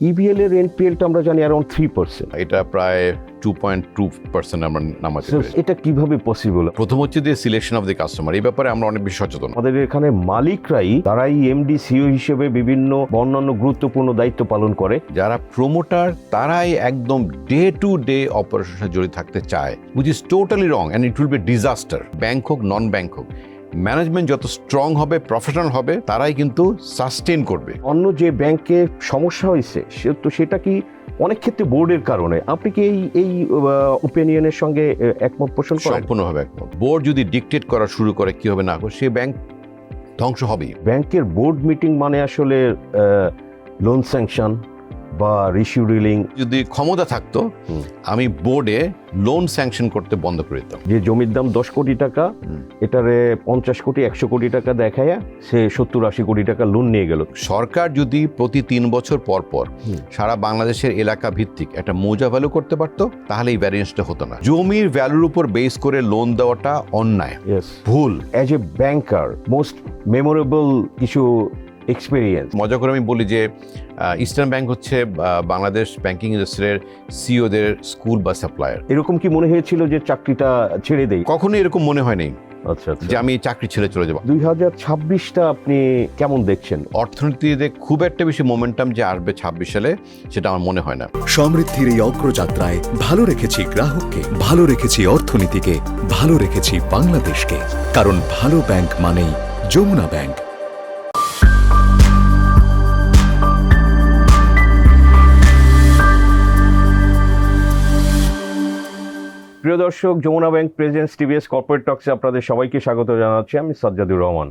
EBL এর এনপিএলটা আমরা জানি অ্যারাউন্ড 3%। এটা প্রায় 2.2% আমরা নামাতে So, পেরেছি। এটা কিভাবে পসিবল? প্রথম হচ্ছে যে সিলেকশন অফ দ্য কাস্টমার, এই ব্যাপারে আমরা অনেক বেশি সচেতন। আমাদের এখানে মালিকরাই তারাই এমডি সিও হিসেবে বিভিন্ন অন্যান্য গুরুত্বপূর্ণ দায়িত্ব পালন করে। যারা প্রমোটার তারাই একদম ডে টু ডে অপারেশনে জড়িত থাকতে চায়, which is totally wrong and it will be disaster. Bank হোক নন ব্যাংক হোক, ম্যানেজমেন্ট যত স্ট্রং হবে, প্রফেশনাল হবে, তারাই কিন্তু সাস্টেন করবে। অন্য যে ব্যাংকে সমস্যা হয়েছে সেটা কি অনেক ক্ষেত্রে বোর্ডের কারণে? আপনি কি এই ওপিনিয়নের সঙ্গে একমত পোষণ করেন? সম্পূর্ণভাবে একমত। বোর্ড যদি ডিকটেট করা শুরু করে কি হবে না হবে, সে ব্যাংক ধ্বংস হবেই। ব্যাংকের বোর্ড মিটিং মানে আসলে লোন স্যাংশন বা রিশিউরিলিং। যদি ক্ষমতা থাকতো, আমি বোর্ডে লোন স্যাংশন করতে বন্ধ করে দিতাম। যে জমির দাম 10 কোটি টাকা, এটারে 50 কোটি 100 কোটি টাকা দেখায়া সে 70-80 কোটি টাকা লোন নিয়ে গেল। সরকার যদি প্রতি 3 বছর পর পর সারা বাংলাদেশের এলাকা ভিত্তিক একটা মৌজা ভ্যালু করতে পারতো, তাহলে এই ভ্যারিয়েন্সটা হতো না। জমির ভ্যালুর উপর বেস করে লোন দেওয়াটা অন্যায়, ভুল। As a banker most memorable কিছু এক্সপেরিয়েন্স। মজা করে আমি বলি যে ইস্টার্ন ব্যাংক হচ্ছে বাংলাদেশ ব্যাংকিং ইন্ডাস্ট্রির সিওদের স্কুল বা সাপ্লায়ার। এরকম কি মনে হয়েছিল যে চাকরিটা ছেড়ে দেই? কখনোই এরকম মনে হয়নি আচ্ছা যে আমি চাকরি ছেড়ে চলে যাবো। 2026টা আপনি কেমন দেখছেন? অর্থনীতিতে খুব একটা বেশি মোমেন্টাম যে আসবে 26 সালে, সেটা আমার মনে হয় না। সমৃদ্ধির এই অগ্রযাত্রায় ভালো রেখেছি গ্রাহককে, ভালো রেখেছি অর্থনীতিকে, ভালো রেখেছি বাংলাদেশকে। কারণ ভালো ব্যাংক মানেই যমুনা ব্যাংক। প্রিয় দর্শক, Jamuna bank presents TVS corporate টক্সে আপনাদের সবাইকে স্বাগত জানাচ্ছি। আমি সাজ্জাদুর রহমান।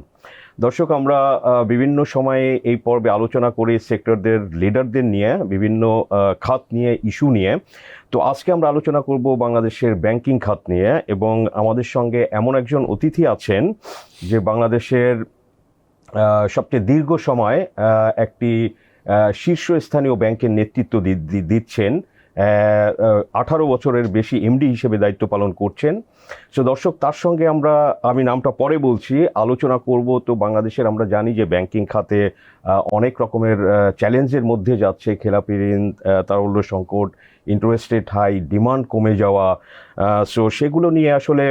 দর্শক, আমরা বিভিন্ন সময়ে এই পর্বে আলোচনা করি সেক্টরদের লিডারদের নিয়ে, বিভিন্ন খাত নিয়ে, ইস্যু নিয়ে। তো আজকে আমরা আলোচনা করব বাংলাদেশের ব্যাংকিং খাত নিয়ে, এবং আমাদের সঙ্গে এমন একজন অতিথি আছেন যে বাংলাদেশের সবচেয়ে দীর্ঘ সময় একটি শীর্ষস্থানীয় ব্যাংকের নেতৃত্ব দিচ্ছেন, 18 বছরের বেশি এমডি হিসেবে দায়িত্ব পালন করছেন। সো দর্শক, তার সঙ্গে আমি নামটা পরে বলছি, আলোচনা করব। তো বাংলাদেশের আমরা জানি যে ব্যাংকিং খাতে অনেক রকমের চ্যালেঞ্জের মধ্যে যাচ্ছে। খেলাপি ঋণ, তারল্য সংকট, ইন্টারেস্ট রেট হাই, ডিমান্ড কমে যাওয়া। সো সেগুলো নিয়ে আসলে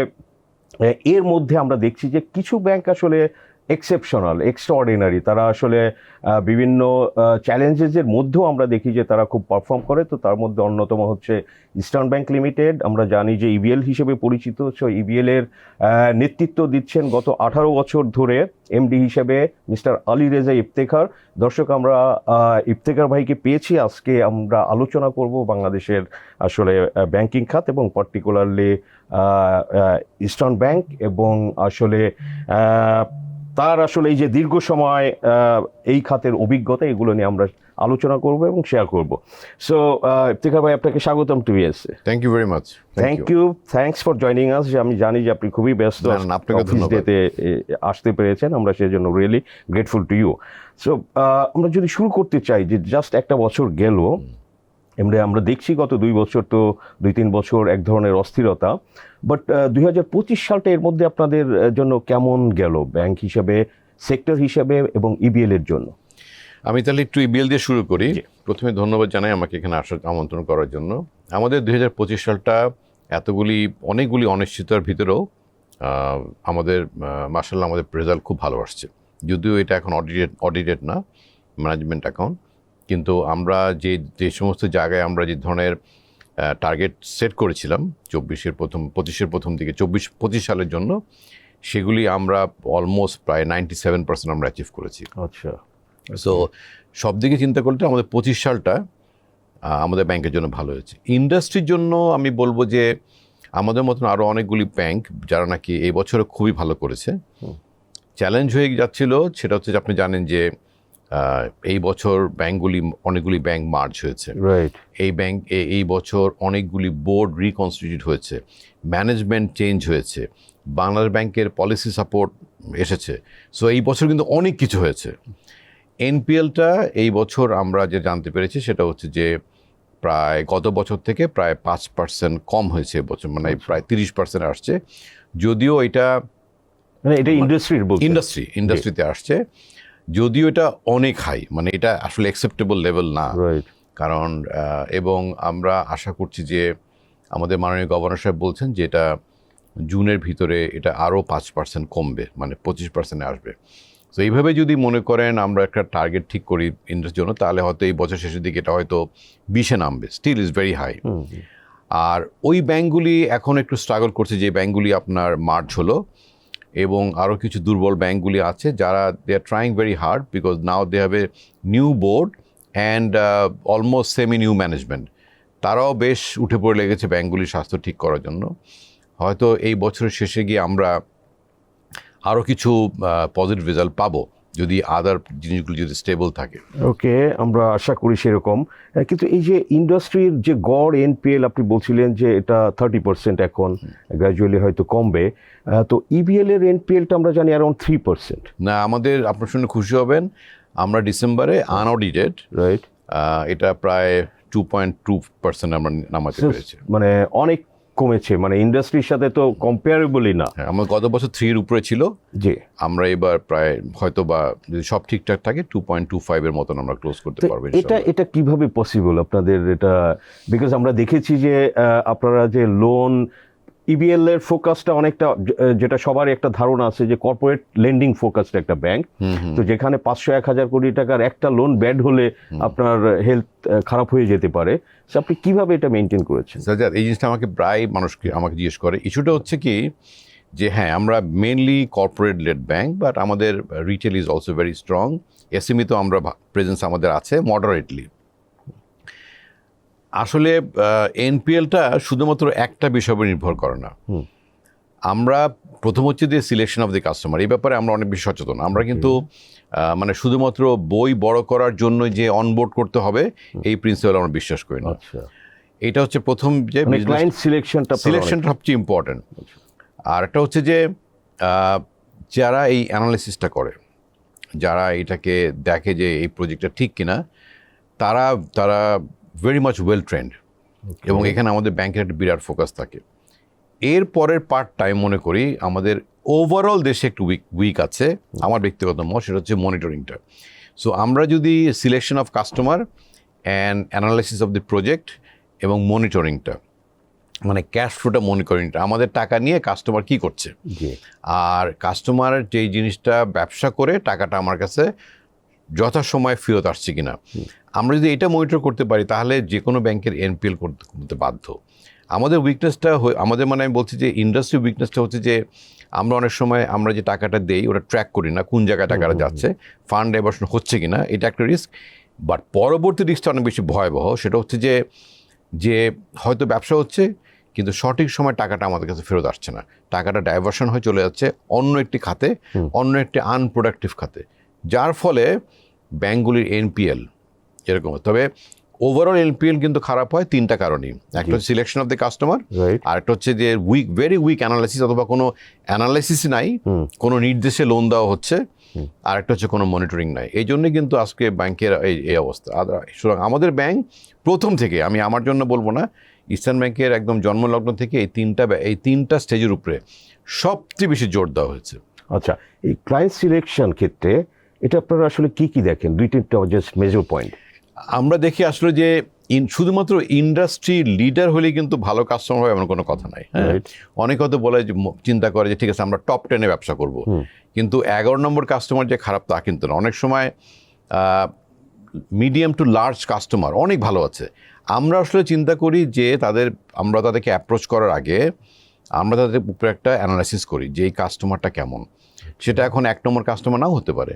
এর মধ্যে আমরা দেখছি যে কিছু ব্যাংক আসলে এক্সেপশনাল, এক্সট্রাঅর্ডিনারি। তারা আসলে বিভিন্ন চ্যালেঞ্জেসের মধ্যেও আমরা দেখি যে তারা খুব পারফর্ম করে। তো তার মধ্যে অন্যতম হচ্ছে ইস্টার্ন ব্যাংক লিমিটেড। আমরা জানি যে ইবিএল হিসেবে পরিচিত। সো ইবিএল এর নেতৃত্ব দিচ্ছেন গত 18 বছর ধরে এমডি হিসেবে মিস্টার আলী রেজা ইফতেখার। দর্শক, আমরা ইফতেখার ভাইকে পেয়েছি। আজকে আমরা আলোচনা করব বাংলাদেশের আসলে ব্যাংকিং খাত, এবং পার্টিকুলারলি ইস্টার্ন ব্যাংক, এবং আসলে তার আসলে এই যে দীর্ঘ সময় এই খাতের অভিজ্ঞতা, এগুলো নিয়ে আমরা আলোচনা করব এবং শেয়ার করব। সো ইফতেখার ভাই, আপনাকে স্বাগতম টিভিএসে। Thank you very much. Thanks for joining us. আমি জানি যে আপনি খুবই ব্যস্ত, অফিস ডেতে আসতে পেরেছেন, আমরা সেজন্য really grateful to you. So আমরা যদি শুরু করতে চাই যে জাস্ট একটা বছর গেল, আমরা দেখছি গত 2 বছর, তো 2-3 বছর এক ধরনের অস্থিরতা। বাট 2025 সালটা এর মধ্যে আপনাদের জন্য কেমন গেল ব্যাংক হিসেবে, সেক্টর হিসেবে এবং ইবিএল এর জন্য? আমি তাহলে একটু ইবিএল দিয়ে শুরু করি। প্রথমে ধন্যবাদ জানাই আমাকে এখানে আসার আমন্ত্রণ করার জন্য। আমাদের 2025 সালটা অনেকগুলি অনিশ্চয়তার ভিতরেও আমাদের মাশাআল্লাহ আমাদের রেজাল্ট খুব ভালো আসছে। যদিও এটা এখন অডিটেড না, ম্যানেজমেন্ট অ্যাকাউন্ট, কিন্তু আমরা যে সমস্ত জায়গায় আমরা যে ধরনের টার্গেট সেট করেছিলাম 25-এর প্রথম দিকে 24-25 সালের জন্য, সেগুলি আমরা অলমোস্ট প্রায় 97% আমরা অ্যাচিভ করেছি। আচ্ছা। সো সব দিকে চিন্তা করলে আমাদের 25 সালটা আমাদের ব্যাংকের জন্য ভালো হয়েছে। ইন্ডাস্ট্রির জন্য আমি বলবো যে আমাদের মতন আরও অনেকগুলি ব্যাংক যারা নাকি এই বছরে খুবই ভালো করেছে, চ্যালেঞ্জ হয়ে যাচ্ছিল সেটা হচ্ছে যে আপনি জানেন যে এই বছর অনেকগুলি ব্যাংক মার্জ হয়েছে। এই বছর অনেকগুলি বোর্ড রিকনস্টিটিউট হয়েছে, ম্যানেজমেন্ট চেঞ্জ হয়েছে, বাংলাদেশ ব্যাংকের পলিসি সাপোর্ট এসেছে। সো এই বছর কিন্তু অনেক কিছু হয়েছে। এনপিএলটা এই বছর আমরা যে জানতে পেরেছি সেটা হচ্ছে যে প্রায় গত বছর থেকে প্রায় 5% কম হয়েছে এবছর, মানে প্রায় 30% আসছে। যদিও এটা ইন্ডাস্ট্রিতে আসছে, যদিও এটা অনেক হাই, মানে এটা আসলে অ্যাকসেপ্টেবল লেভেল না। কারণ এবং আমরা আশা করছি যে আমাদের মাননীয় গভর্নর সাহেব বলছেন যে এটা জুনের ভিতরে এটা আরও 5% কমবে, মানে 25% আসবে। তো এইভাবে যদি মনে করেন আমরা একটা টার্গেট ঠিক করি ইন্ডাস্ট্রির জন্য, তাহলে হয়তো এই বছর শেষের দিকে এটা হয়তো 20-এ নামবে। Still is very high. আর ওই ব্যাঙ্কগুলি এখন একটু স্ট্রাগল করছে, যে ব্যাঙ্কগুলি আপনার মার্চ হলো, এবং আরও কিছু দুর্বল ব্যাঙ্কগুলি আছে যারা they are trying very hard, because now they have a new board and almost semi new management. তারাও বেশ উঠে পড়ে লেগেছে ব্যাঙ্কগুলির স্বাস্থ্য ঠিক করার জন্য। হয়তো এই বছরের শেষে গিয়ে আমরা আরও কিছু পজিটিভ রেজাল্ট পাবো যদি আদার জিনিসগুলো যদি স্টেবল থাকে। ওকে, আমরা আশা করি সেরকম। কিন্তু এই যে ইন্ডাস্ট্রির যে গড় এনপিএল আপনি বলছিলেন যে এটা 30% এখন, গ্র্যাজুয়ালি হয়তো কমবে, তো ইবিএল এর এনপিএলটা আমরা জানি অ্যারাউন্ড 3%। না, আমাদের আপনার শুনে খুশি হবেন, আমরা ডিসেম্বরে আনঅডিটেড, রাইট, এটা প্রায় 2.2% আমরা নামাতে পেরেছি। মানে অনেক কমেছে, মানে ইন্ডাস্ট্রির সাথে তো কম্পেয়ারেবলই না। হ্যাঁ, আমার গত বছর 3-এর উপরে ছিল, জি। আমরা এবার প্রায় হয়তো বা যদি সব ঠিকঠাক থাকে 2.25 এর মতন আমরা ক্লোজ করতে পারবো। এটা কিভাবে পসিবল আপনাদের এটা? বিকজ আমরা দেখেছি যে আপনারা যে লোন ইবিএল এর ফোকাসটা অনেকটা, যেটা সবার একটা ধারণা আছে যে কর্পোরেট লেন্ডিং ফোকাসড একটা ব্যাংক, তো যেখানে 500-1000 কোটি টাকার একটা লোন ব্যাড হলে আপনার হেলথ খারাপ হয়ে যেতে পারে। আপনি কিভাবে এটা মেনটেন করেছেন? এই জিনিসটা আমাকে প্রায় মানুষকে আমাকে জিজ্ঞেস করে। ইস্যুটা হচ্ছে কি যে হ্যাঁ, আমরা mainly corporate led bank, but আমাদের retail is also very strong. SME তো আমরা প্রেজেন্স আমাদের আছে মডারেটলি। আসলে এনপিএলটা শুধুমাত্র একটা বিষয়ের উপর নির্ভর করে না। আমরা প্রথম হচ্ছে যে সিলেকশন অফ দি কাস্টমার, এই ব্যাপারে আমরা অনেক বেশি সচেতন। আমরা কিন্তু মানে শুধুমাত্র বই বড় করার জন্য যে অনবোর্ড করতে হবে এই প্রিন্সিপাল আমরা বিশ্বাস করি না। এটা হচ্ছে প্রথম যে ক্লায়েন্ট সিলেকশনটা সবচেয়ে ইম্পর্টেন্ট। আর একটা হচ্ছে যে যারা এই অ্যানালিসিসটা করে, যারা এটাকে দেখে যে এই প্রজেক্টটা ঠিক কিনা, তারা ভেরি মাচ ওয়েল ট্রেন্ড, এবং এখানে আমাদের ব্যাংকের একটা বিরাট ফোকাস থাকে। এর পরের পার্টটা আমি মনে করি আমাদের ওভারঅল দেশে একটু উইক আছে, আমার ব্যক্তিগত মত, সেটা হচ্ছে মনিটরিংটা। সো আমরা যদি selection of customer and analysis of the project এবং মনিটরিংটা, মানে ক্যাশ ফ্লোটা মনিটরিংটা, আমাদের টাকা নিয়ে কাস্টমার কি করছে, আর কাস্টমার যেই জিনিসটা ব্যবসা করে টাকাটা আমার কাছে যথাসময়ে ফেরত আসছে কিনা, আমরা যদি এটা মনিটর করতে পারি তাহলে যে কোনো ব্যাংকের এনপিএল করতে বাধ্য। আমাদের উইকনেসটা আমাদের, মানে আমি বলছি যে ইন্ডাস্ট্রি উইকনেসটা হচ্ছে যে আমরা অনেক সময় আমরা যে টাকাটা দেই ওটা ট্র্যাক করি না কোন জায়গায় টাকাটা যাচ্ছে, ফান্ড ডাইভার্সন হচ্ছে কিনা, এটা একটা রিস্ক। বাট পরবর্তী রিস্কটা অনেক বেশি ভয়াবহ, সেটা হচ্ছে যে হয়তো ব্যবসা হচ্ছে কিন্তু সঠিক সময় টাকাটা আমাদের কাছে ফেরত আসছে না, টাকাটা ডাইভার্সন হয়ে চলে যাচ্ছে অন্য একটি খাতে, অন্য একটি আনপ্রোডাক্টিভ খাতে, যার ফলে ব্যাঙ্কগুলির এনপিএল এরকম। তবে ওভারঅল এনপিএল কিন্তু খারাপ হয় 3টা কারণেই। একটা হচ্ছে সিলেকশন অফ দ্য কাস্টমার, আর একটা হচ্ছে যে ভেরি উইক অ্যানালাইসিস, অথবা কোনো অ্যানালাইসিস নাই, কোনো নির্দেশে লোন দেওয়া হচ্ছে, আর একটা হচ্ছে কোনো মনিটরিং নাই। এই জন্যই কিন্তু আজকে ব্যাংকের এই অবস্থা। সুতরাং আমাদের ব্যাংক প্রথম থেকে, আমি আমার জন্য বলবো না, ইস্টার্ন ব্যাংকের একদম জন্মলগ্ন থেকে এই তিনটা স্টেজের উপরে সবচেয়ে বেশি জোর দেওয়া হয়েছে। আচ্ছা, এই ক্লায়েন্ট সিলেকশন ক্ষেত্রে এটা আপনারা আসলে কি দেখেন? 2-3টা জাস্ট মেজর পয়েন্ট। আমরা দেখি আসলে যে শুধুমাত্র ইন্ডাস্ট্রি লিডার হলেই কিন্তু ভালো কাস্টমার হয় এমন কোনো কথা নাই। হ্যাঁ, অনেক হয়তো বলে যে চিন্তা করে যে ঠিক আছে আমরা টপ 10-এ ব্যবসা করব, কিন্তু 11 নম্বর কাস্টমার যে খারাপ তা কিন্তু না। অনেক সময় মিডিয়াম টু লার্জ কাস্টমার অনেক ভালো আছে। আমরা আসলে চিন্তা করি যে আমরা তাদেরকে অ্যাপ্রোচ করার আগে আমরা তাদের উপরে একটা অ্যানালাইসিস করি যে এই কাস্টমারটা কেমন। সেটা এখন 1 নম্বর কাস্টমার নাও হতে পারে।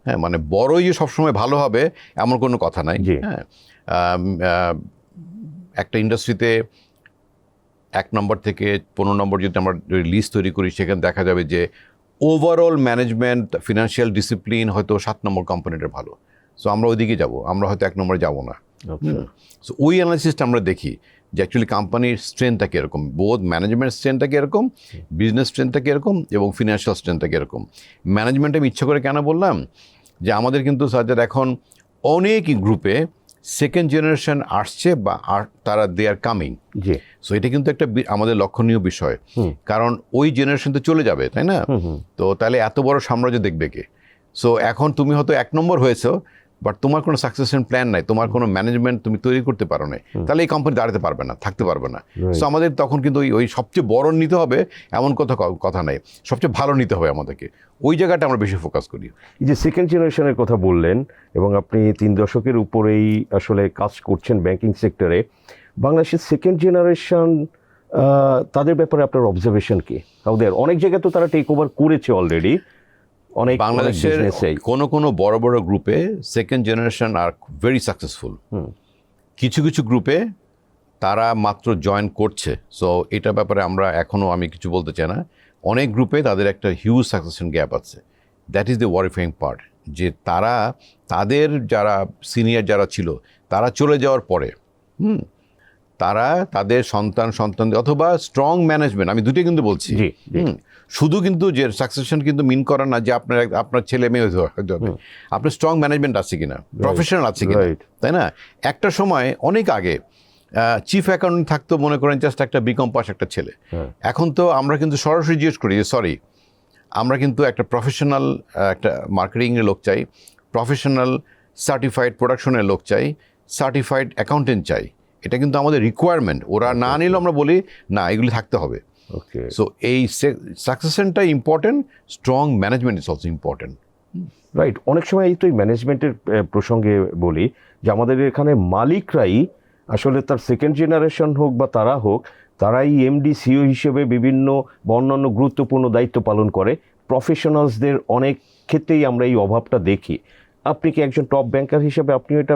হ্যাঁ, মানে বড়ই যে সবসময় ভালো হবে এমন কোনো কথা নাই। হ্যাঁ, একটা ইন্ডাস্ট্রিতে 1 নম্বর থেকে 15 নম্বর যদি আমরা লিস্ট তৈরি করি, সেখানে দেখা যাবে যে ওভারঅল ম্যানেজমেন্ট, ফিনান্সিয়াল ডিসিপ্লিন হয়তো 7 নম্বর কোম্পানিটা ভালো। সো আমরা ওইদিকে যাব, আমরা হয়তো 1 নম্বরে যাব না। সো ওই অ্যানালাইসিসটা আমরা দেখি যে অ্যাকচুয়ালি কোম্পানির স্ট্রেংথটা কীরকম, বোধ ম্যানেজমেন্ট স্ট্রেংথটা কীরকম, বিজনেস স্ট্রেংথটা কীরকম, এবং ফিনান্সিয়াল স্ট্রেংথটা কীরকম। ম্যানেজমেন্টে আমি ইচ্ছা করে কেন বললাম যে আমাদের কিন্তু সাজার এখন অনেক গ্রুপে সেকেন্ড জেনারেশন আসছে, বা তারা দে আর কামিং। সো এটা কিন্তু একটা আমাদের লক্ষণীয় বিষয়, কারণ ওই জেনারেশন তো চলে যাবে, তাই না? তো তাহলে এত বড় সাম্রাজ্য দেখবে কে? সো এখন তুমি হয়তো 1 নম্বর হয়েছো, বাট তোমার কোনো সাকসেশন প্ল্যান নাই, তোমার কোনো ম্যানেজমেন্ট তুমি তৈরি করতে পারো না, তাহলে এই কোম্পানি দাঁড়াতে পারবে না, থাকতে পারবে না। সো আমাদের তখন কিন্তু ওই সবচেয়ে বড় নিতে হবে এমন কথা নাই, সবচেয়ে ভালো নিতে হবে আমাদেরকে, ওই জায়গাটা আমরা বেশি ফোকাস করি। এই যে সেকেন্ড জেনারেশনের কথা বললেন এবং আপনি 3 দশকের উপরেই আসলে কাজ করছেন ব্যাংকিং সেক্টরে, বাংলাদেশের সেকেন্ড জেনারেশন তাদের ব্যাপারে আপনার অবজারভেশন কি? তাদের অনেক জায়গায় তো তারা টেক ওভার করেছে অলরেডি, অনেক বাংলাদেশের কোনো বড় বড় গ্রুপে second generation are very successful, কিছু কিছু গ্রুপে তারা মাত্র জয়েন করছে। সো এটার ব্যাপারে আমরা এখনও আমি কিছু বলতে চাই না। অনেক গ্রুপে তাদের একটা হিউজ সাকসেশন গ্যাপ আছে। দ্যাট ইজ দ্য ওয়ারিফাইং পার্ট, যে তারা তাদের যারা সিনিয়র যারা ছিল তারা চলে যাওয়ার পরে তারা তাদের সন্তানদের অথবা স্ট্রং ম্যানেজমেন্ট, আমি দুটোই কিন্তু বলছি, শুধু কিন্তু যে সাকসেশন কিন্তু মিন করা না যে আপনার ছেলে মেয়ে হতে হবে, আপনার স্ট্রং ম্যানেজমেন্ট আছে কিনা, প্রফেশনাল আছে কিনা, তাই না? একটা সময় অনেক আগে চিফ অ্যাকাউন্টেন্ট থাকতো, মনে করেন জাস্ট একটা বিকম পাস একটা ছেলে। এখন তো আমরা কিন্তু সরাসরি জিজ্ঞেস করি যে সরি, আমরা কিন্তু একটা প্রফেশনাল একটা মার্কেটিংয়ের লোক চাই, প্রফেশনাল সার্টিফাইড প্রোডাকশনের লোক চাই, সার্টিফাইড অ্যাকাউন্টেন্ট চাই। এটা কিন্তু আমাদের রিকোয়ারমেন্ট। ওরা না নিলেও আমরা বলি না, এগুলি থাকতে হবে। সো এই সাকসেশনটা important, strong management is also important. Right. অনেক সময় এই তো ম্যানেজমেন্টের প্রসঙ্গে বলি যে আমাদের এখানে মালিকরাই আসলে তার সেকেন্ড জেনারেশন হোক বা তারা হোক, তারাই এমডি সিও হিসেবে বিভিন্ন বা অন্যান্য গুরুত্বপূর্ণ দায়িত্ব পালন করে। প্রফেশনালসদের অনেক ক্ষেত্রেই আমরা এই অভাবটা দেখি। আপনি কি একজন টপ ব্যাংকার হিসেবে আপনি এটা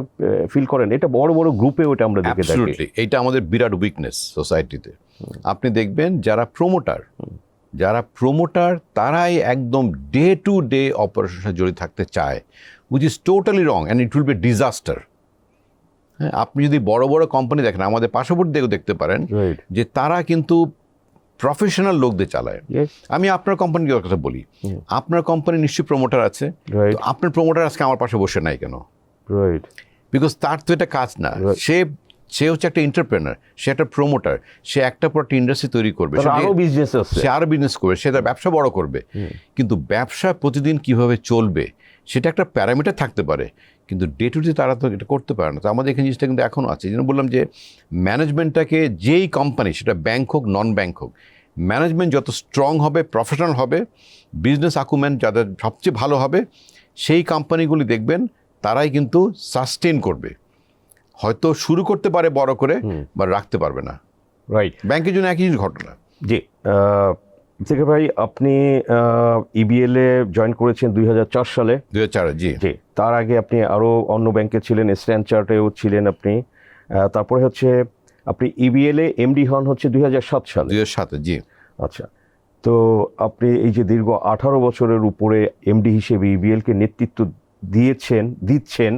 ফিল করেন? এটা বড় বড় গ্রুপে ওটা আমরা দেখে থাকি। এইটা আমাদের বিরাট উইকনেস সোসাইটিতে। আপনি দেখবেন যারা প্রমোটার তারাই একদম ডে টু ডে অপারেশনের সাথে জড়িত থাকতে চায়, which is totally wrong and it will be disaster. হ্যাঁ, আপনি যদি বড় বড় কোম্পানি দেখেন, আমাদের পার্শ্ববর্তী দেখতে পারেন যে তারা কিন্তু প্রফেশনাল লোকদের চালায়। আমি আপনার কোম্পানির কথা বলি, আপনার কোম্পানি নিশ্চয়ই প্রমোটার আছে, আপনার প্রমোটার আজকে আমার পাশে বসে নাই কেন? বিকজ তার তো এটা কাজ না। সে হচ্ছে একটা এন্টারপ্রেনার, সে একটা প্রমোটার, সে একটা পর একটা ইন্ডাস্ট্রি তৈরি করবে, সে আরো বিজনেস করবে, সে তার ব্যবসা বড় করবে। কিন্তু ব্যবসা প্রতিদিন কিভাবে চলবে সেটা একটা প্যারামিটার থাকতে পারে, কিন্তু ডে টু ডে তারা তো এটা করতে পারে না। তো আমাদের এখানে জিনিসটা কিন্তু এখনও আছে। এই জন্য বললাম যে ম্যানেজমেন্টটাকে, যেই কোম্পানি সেটা ব্যাংক হোক নন ব্যাংক হোক, ম্যানেজমেন্ট যত স্ট্রং হবে, প্রফেশনাল হবে, বিজনেস আকুমেন্ট যাদের সবচেয়ে ভালো হবে, সেই কোম্পানিগুলি দেখবেন তারাই কিন্তু সাস্টেন করবে। হয়তো শুরু করতে পারে বড় করে, বা রাখতে পারবে না। রাইট। ব্যাংকের জন্য একই ঘটনা। জি থেকে ভাই, আপনি ইবিএল এ জয়েন করেছেন 2004 সালে। 2004, জি। তার আগে আপনি আরও অন্য ব্যাংকে ছিলেন, স্ট্যান্ড চার্টেও ছিলেন আপনি। তারপরে হচ্ছে আপনি ইবিএল এ এমডি হন হচ্ছে 2007 সালে। 2007, জি। আচ্ছা, তো আপনি এই যে দীর্ঘ 18 বছরের উপরে এমডি হিসেবে ইবিএলকে নেতৃত্ব দিচ্ছেন,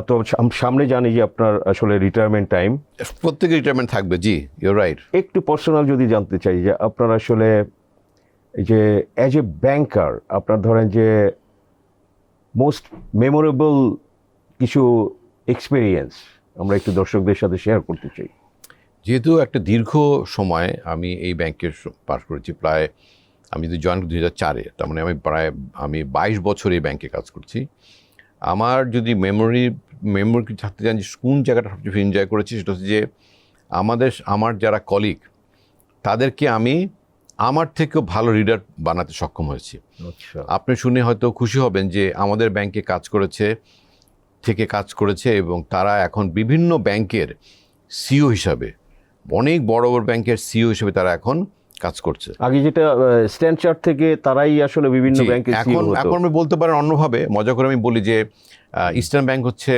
তো সামনে জানি যে আপনার আসলে রিটায়ারমেন্ট টাইম, প্রত্যেকে রিটায়ারমেন্ট থাকবে। জি, ইউর রাইট। একটু পার্সোনাল যদি জানতে চাই যে আপনার আসলে এই যে অ্যাজ এ ব্যাংকার আপনার ধরেন যে মোস্ট মেমোরেবল কিছু এক্সপিরিয়েন্স আমরা একটু দর্শকদের সাথে শেয়ার করতে চাই। যেহেতু একটা দীর্ঘ সময় আমি এই ব্যাংকে পাস করেছি, প্রায় আমি যদি জয়েন 2004-এ, তার মানে আমি 22 বছর এই ব্যাংকে কাজ করছি। আমার যদি মেমোরি থাকতে চান যে কোন জায়গাটা সবচেয়ে এনজয় করেছি, সেটা হচ্ছে যে আমার যারা কলিগ, তাদেরকে আমি আমার থেকেও ভালো লিডার বানাতে সক্ষম হয়েছি। আপনি শুনে হয়তো খুশি হবেন যে আমাদের ব্যাংকে কাজ করেছে এবং তারা এখন বিভিন্ন ব্যাংকের সিও হিসাবে, অনেক বড় বড় ব্যাংকের সিও হিসেবে তারা এখন কাজ করছে। আগে যেটা স্ট্যান্ড চার্ট থেকে তারাই আসলে বিভিন্ন ব্যাংকের সিও হতো। এখন আমি বলতে পারেন অন্যভাবে, মজা করে আমি বলি যে ইস্টার্ন ব্যাংক হচ্ছে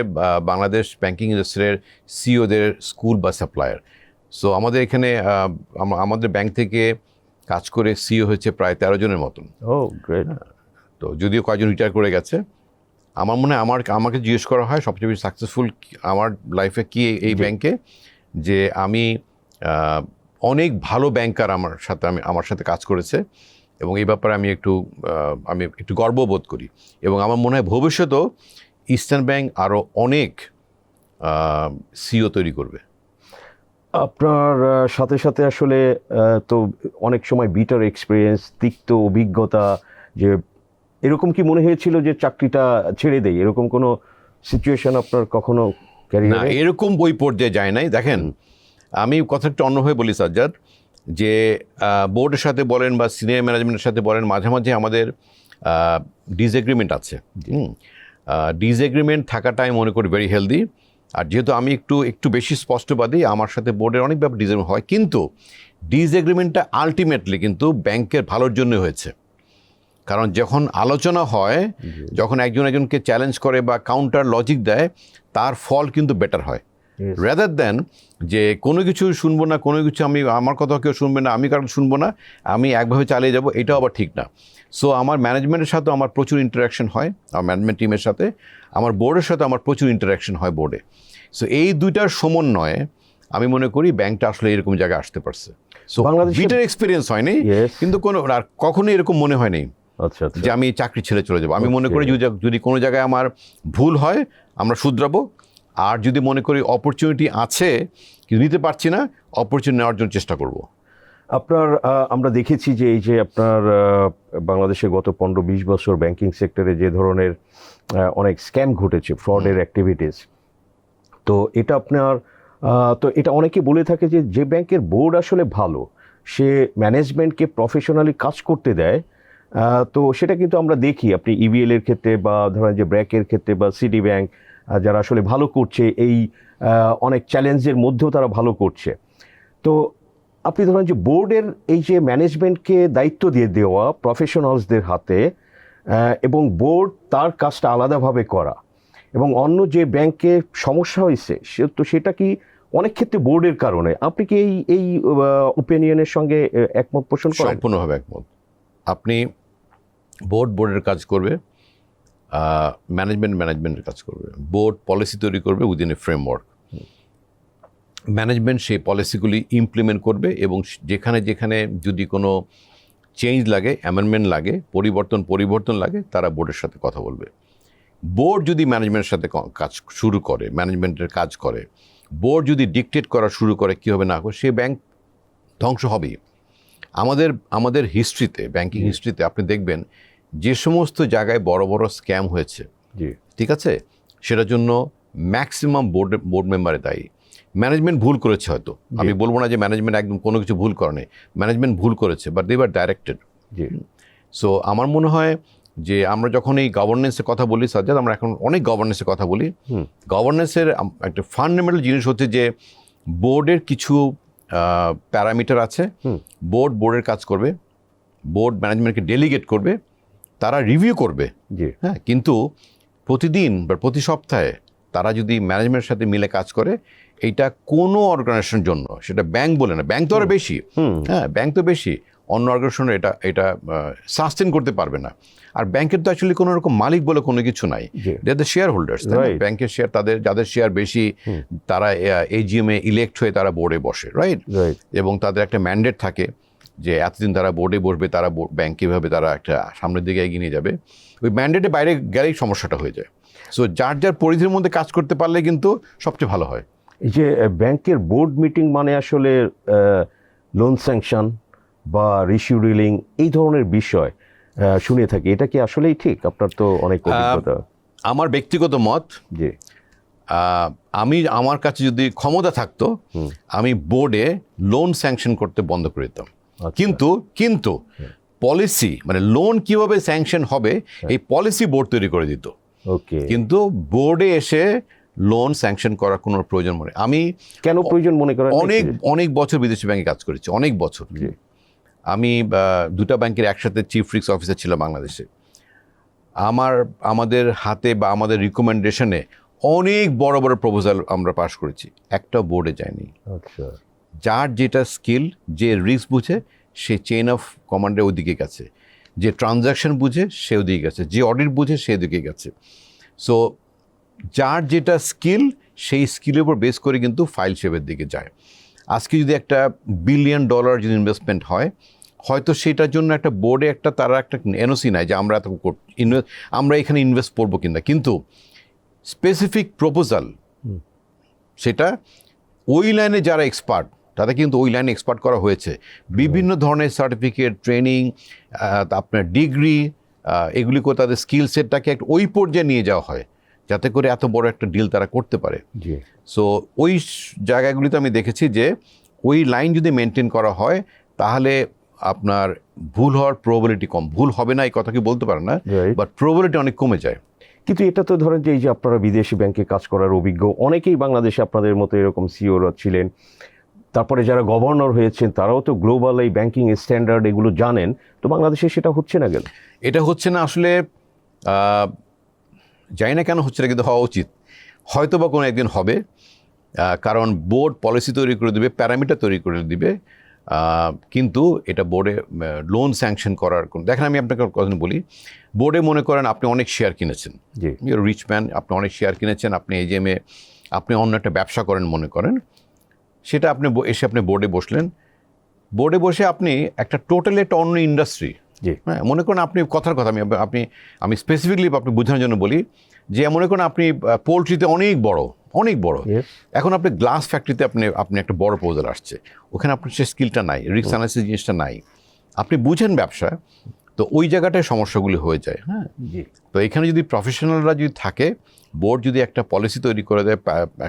বাংলাদেশ ব্যাংকিং ইন্ডাস্ট্রির সিওদের স্কুল বা সাপ্লায়ার। সো আমাদের এখানে আমাদের ব্যাংক থেকে কাজ করে সিও হয়েছে প্রায় 13 জনের মতন। তো যদিও কয়েকজন রিটায়ার করে গেছে। আমার মনে হয় আমাকে জিজ্ঞেস করা হয় সবচেয়ে বেশি সাকসেসফুল আমার লাইফে কি এই ব্যাংকে, যে আমি অনেক ভালো ব্যাংকার আমার সাথে কাজ করেছে, এবং এই ব্যাপারে আমি একটু গর্ববোধ করি। এবং আমার মনে হয় ভবিষ্যতেও ইস্টার্ন ব্যাংক আরও অনেক সিও তৈরি করবে। আপনার সাথে সাথে আসলে তো অনেক সময় বিটার এক্সপিরিয়েন্স, তিক্ত অভিজ্ঞতা, যে এরকম কি মনে হয়েছিল যে চাকরিটা ছেড়ে দেই, এরকম কোনো সিচুয়েশন আপনার কখনো না ক্যারিয়ারে? এরকম বই পর্যায়ে যায় নাই। দেখেন আমি কথা একটু অন্যভাবে বলি সাজ্জাদ, যে বোর্ডের সাথে বলেন বা সিনিয়র ম্যানেজমেন্টের সাথে বলেন, মাঝে মাঝে আমাদের ডিসএগ্রিমেন্ট আছে। ডিসএগ্রিমেন্ট থাকাটা আমি মনে করি ভেরি হেলদি। আর যেহেতু আমি একটু বেশি স্পষ্টবাদী, আমার সাথে বোর্ডের অনেক ব্যাপার ডিসএগ্রিমেন্ট হয়, কিন্তু ডিসএগ্রিমেন্টটা আলটিমেটলি কিন্তু ব্যাংকের ভালোর জন্য হয়েছে। কারণ যখন আলোচনা হয়, যখন একজনকে চ্যালেঞ্জ করে বা কাউন্টার লজিক দেয়, তার ফল কিন্তু বেটার হয়, রেদার দেন যে কোনো কিছু শুনবো না, কোনো কিছু আমার কথা কেউ শুনবে না, আমি কারণ শুনবো না, আমি একভাবে চালিয়ে যাব, এটাও আবার ঠিক না। সো আমার ম্যানেজমেন্টের সাথে আমার প্রচুর ইন্টারাকশন হয়, আমার ম্যানেজমেন্ট টিমের সাথে, আমার বোর্ডের সাথে আমার প্রচুর ইন্টারাকশন হয় বোর্ডে। সো এই দুইটার সমন্বয়ে আমি মনে করি ব্যাংকটা আসলে এরকম জায়গায় আসতে পারছে। সো বিটার এক্সপিরিয়েন্স হয়নি, কিন্তু কোনো আর কখনোই এরকম মনে হয়নি আচ্ছা যে আমি চাকরি ছেড়ে চলে যাবো। আমি মনে করি যদি কোনো জায়গায় আমার ভুল হয় আমরা শুধরাবো, আর যদি মনে করি অপরচুনিটি আছে কিন্তু নিতে পারছি না, অপরচুনিটি নেওয়ার জন্য চেষ্টা করব। আপনার আমরা দেখেছি যে এই যে আপনার বাংলাদেশে গত 15-20 বছর ব্যাংকিং সেক্টরে যে ধরনের অনেক স্ক্যাম ঘটেছে, ফ্রডের অ্যাক্টিভিটিস, তো এটা আপনার তো এটা অনেকে বলে থাকে যে ব্যাংকের বোর্ড আসলে ভালো, সে ম্যানেজমেন্টকে প্রফেশনালি কাজ করতে দেয়। তো সেটা কিন্তু আমরা দেখি আপনি ইবিএল এর ক্ষেত্রে বা ধরেন যে ব্র্যাকের ক্ষেত্রে বা সিটি ব্যাংক, যারা আসলে ভালো করছে এই অনেক চ্যালেঞ্জের মধ্যেও তারা ভালো করছে। তো আপনি ধরেন যে বোর্ডের এই যে ম্যানেজমেন্টকে দায়িত্ব দিয়ে দেওয়া প্রফেশনালসদের হাতে, এবং বোর্ড তার কাজটা আলাদাভাবে করা, এবং অন্য যে ব্যাংকে সমস্যা হয়েছে তো সেটা কি অনেক ক্ষেত্রে বোর্ডের কারণে, আপনি কি এই ওপিনিয়নের সঙ্গে একমত পোষণ করেন? সম্পূর্ণভাবে একমত। আপনি বোর্ডের কাজ করবে, ম্যানেজমেন্টের কাজ করবে। বোর্ড পলিসি তৈরি করবে উইদিন এ ফ্রেমওয়ার্ক, ম্যানেজমেন্ট সেই পলিসিগুলি ইমপ্লিমেন্ট করবে, এবং যেখানে যেখানে যদি কোনো চেঞ্জ লাগে, অ্যামেন্ডমেন্ট লাগে, পরিবর্তন লাগে, তারা বোর্ডের সাথে কথা বলবে। বোর্ড যদি ম্যানেজমেন্টের সাথে কাজ শুরু করে, ম্যানেজমেন্টের কাজ করে, বোর্ড যদি ডিকটেট করা শুরু করে কী হবে না হবে, সে ব্যাংক ধ্বংস হবেই। আমাদের হিস্ট্রিতে, ব্যাংকিং হিস্ট্রিতে আপনি দেখবেন যে সমস্ত জায়গায় বড় বড় স্ক্যাম হয়েছে, ঠিক আছে, সেটার জন্য ম্যাক্সিমাম বোর্ড মেম্বারে দায়ী। ম্যানেজমেন্ট ভুল করেছে হয়তো, আমি বলবো না যে ম্যানেজমেন্ট একদম কোনো কিছু ভুল করেনি, ম্যানেজমেন্ট ভুল করেছে, but they are directed. So আমার মনে হয় যে আমরা যখন এই গভর্নেন্সের কথা বলি সাজ্জাদ, আমরা এখন অনেক গভর্নেন্সের কথা বলি। গভর্নেন্সের একটা ফান্ডামেন্টাল জিনিস হচ্ছে যে বোর্ডের কিছু প্যারামিটার আছে, বোর্ডের কাজ করবে, বোর্ড ম্যানেজমেন্টকে ডেলিগেট করবে, তারা রিভিউ করবে, হ্যাঁ, কিন্তু প্রতিদিন বা প্রতি সপ্তাহে তারা যদি ম্যানেজমেন্টের সাথে মিলে কাজ করে, এইটা কোনো অর্গানাইজেশনের জন্য, সেটা ব্যাংক বলে না, ব্যাংক তো আরও বেশি, হ্যাঁ ব্যাংক তো বেশি, অন্য অর্গানাইজেশনের এটা সাস্টেন করতে পারবে না। আর ব্যাংকের তো অ্যাকচুয়ালি কোনো রকম মালিক বলে কোনো কিছু নাই, দে আর দ্য শেয়ার হোল্ডার্স। ব্যাংকের শেয়ার যাদের শেয়ার বেশি, তারা এজিএমে ইলেক্ট হয়ে তারা বোর্ডে বসে, রাইট, এবং তাদের একটা ম্যান্ডেট থাকে যে এতদিন তারা বোর্ডে বসবে, তারা ব্যাংক কীভাবে তারা একটা সামনের দিকে এগিয়ে নিয়ে যাবে। ওই ম্যান্ডেটে বাইরে গেলেই সমস্যাটা হয়ে যায়। সো যার পরিধির মধ্যে কাজ করতে পারলে কিন্তু সবচেয়ে ভালো হয়। এই যে ব্যাংকের বোর্ড মিটিং মানে আসলে লোন স্যাংশন বা রিশিডিউলিং এই ধরনের বিষয় শুনে থাকি, এটা কি আসলেই ঠিক? আপনার তো অনেক অভিজ্ঞতা। আমার ব্যক্তিগত মত, যে আমার কাছে যদি ক্ষমতা থাকতো, আমি বোর্ডে লোন স্যাংশন করতে বন্ধ করে দিতাম। কিন্তু পলিসি মানে লোন কিভাবে স্যাংশন হবে এই পলিসি বোর্ড তৈরি করে দিত। কিন্তু বোর্ডে এসে লোন স্যাংশন করার কোনো প্রয়োজন মনে আমি কেন প্রয়োজন মনে করেন? অনেক বছর বিদেশি ব্যাংকে কাজ করেছি, অনেক বছর। আমি দুটা ব্যাংকের একসাথে চিফ রিস্ক অফিসার ছিল বাংলাদেশে। আমাদের হাতে বা আমাদের রিকমেন্ডেশনে অনেক বড় বড় প্রপোজাল আমরা পাস করেছি, একটাও বোর্ডে যায়নি। যার যেটা স্কিল, যে রিস্ক বুঝে সে চেইন অফ কমান্ডের ওইদিকে গেছে, যে ট্রানজ্যাকশন বুঝে সে ওদিকে গেছে, যে অডিট বুঝে সে ওদিকে গেছে। সো যার যেটা স্কিল, সেই স্কিলের উপর বেস করে কিন্তু ফাইল শেপের দিকে যায়। আজকে যদি একটা $1 বিলিয়ন যদি ইনভেস্টমেন্ট হয়, হয়তো সেটার জন্য একটা বোর্ডে তারা একটা এনওসি নাই যে আমরা এখানে ইনভেস্ট করবো কিনা, কিন্তু স্পেসিফিক প্রপোজাল সেটা ওই লাইনে যারা এক্সপার্ট, তাদের কিন্তু ওই লাইনে এক্সপার্ট করা হয়েছে। বিভিন্ন ধরনের সার্টিফিকেট, ট্রেনিং, আপনার ডিগ্রি, এগুলি করে তাদের স্কিল সেটটাকে একটা ওই পর্যায়ে নিয়ে যাওয়া হয় যাতে করে এত বড় একটা ডিল তারা করতে পারে। জি সো ওই জায়গাগুলিতে আমি দেখেছি যে ওই লাইন যদি মেনটেন করা হয় তাহলে আপনার ভুল হওয়ার প্রবাবিলিটি কম। ভুল হবে না এই কথা কি বলতে পারে না, Right. বাট প্রবাবিলিটি অনেক কমে যায়। কিন্তু এটা তো ধরেন যে এই যে আপনারা বিদেশি ব্যাংকে কাজ করার অভিজ্ঞ অনেকেই বাংলাদেশে আপনাদের মতো এরকম সিওরা ছিলেন, তারপরে যারা গভর্নর হয়েছেন তারাও তো গ্লোবাল এই ব্যাংকিং স্ট্যান্ডার্ড এগুলো জানেন, তো বাংলাদেশে সেটা হচ্ছে না কেন? এটা হচ্ছে না আসলে, জানি না কেন হচ্ছে না, কিন্তু হওয়া উচিত। হয়তো বা কোনো একদিন হবে, কারণ বোর্ড পলিসি তৈরি করে দিবে, প্যারামিটার তৈরি করে দিবে, কিন্তু এটা বোর্ডে লোন স্যাংশন করার কোন, দেখেন আমি আপনাকে কথা বলি, বোর্ডে মনে করেন আপনি অনেক শেয়ার কিনেছেন, জি রিচ ম্যান, আপনি অনেক শেয়ার কিনেছেন, আপনি এজেমে আপনি অন্য একটা ব্যবসা করেন মনে করেন, সেটা আপনি এসে আপনি বোর্ডে বসলেন, বোর্ডে বসে আপনি একটা টোটালি একটা অন্য ইন্ডাস্ট্রি, জি হ্যাঁ মনে করেন আপনি কথার কথা আমি স্পেসিফিকলি আপনি বোঝানোর জন্য বলি যে মনে করেন আপনি পোলট্রিতে অনেক বড়, Yes. এখন আপনি গ্লাস ফ্যাক্টরিতে আপনি একটা বড় প্রপোজাল আসছে, ওখানে আপনার সে স্কিলটা নাই, রিস্ক অ্যানালাইসিস জিনিসটা নাই, আপনি বুঝেন ব্যবসা, তো ওই জায়গাটায় সমস্যাগুলি হয়ে যায়। হ্যাঁ, জি তো এখানে যদি প্রফেশনালরা যদি থাকে, বোর্ড যদি একটা পলিসি তৈরি করে দেয়,